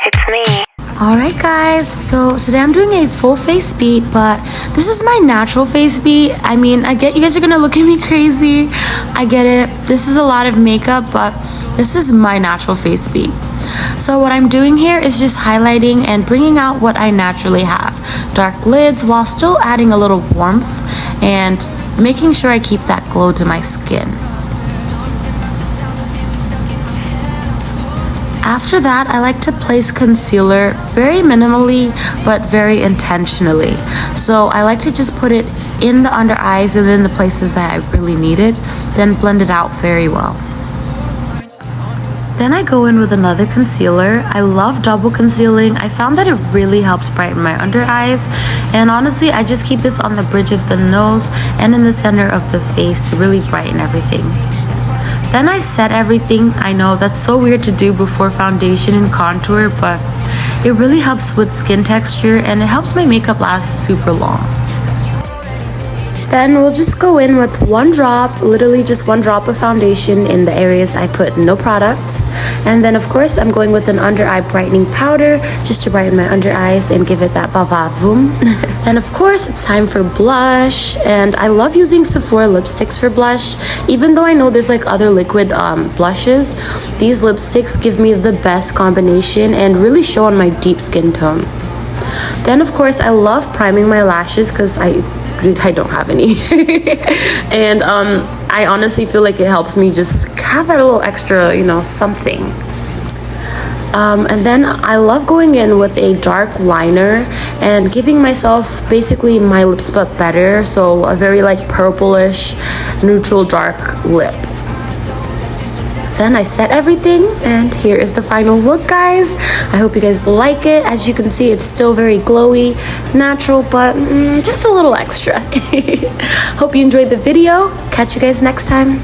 it's me. Alright guys, so today I'm doing a full face beat, but this is my natural face beat. I mean, I get you guys are gonna look at me crazy. I get it. This is a lot of makeup, but this is my natural face beat. So what I'm doing here is just highlighting and bringing out what I naturally have. Dark lids while still adding a little warmth and making sure I keep that glow to my skin. After that, I like to place concealer very minimally but very intentionally. So I like to just put it in the under eyes and in the places that I really need it, then blend it out very well. Then I go in with another concealer. I love double concealing. I found that it really helps brighten my under eyes. And honestly, I just keep this on the bridge of the nose and in the center of the face to really brighten everything. Then I set everything. I know that's so weird to do before foundation and contour, but it really helps with skin texture and it helps my makeup last super long. Then we'll just go in with one drop, literally just one drop of foundation in the areas I put no product. And then of course I'm going with an under eye brightening powder just to brighten my under eyes and give it that va-va-voom. And of course it's time for blush, and I love using Sephora lipsticks for blush. Even though I know there's like other liquid blushes, these lipsticks give me the best combination and really show on my deep skin tone. Then of course I love priming my lashes because I don't have any. And I honestly feel like it helps me just have that little extra, you know, something. And then I love going in with a dark liner and giving myself basically my lips but better, so a very like purplish neutral dark lip. Then I set everything and here is the final look, guys. I hope you guys like it. As you can see, it's still very glowy, natural, but just a little extra. Hope you enjoyed the video. Catch you guys next time.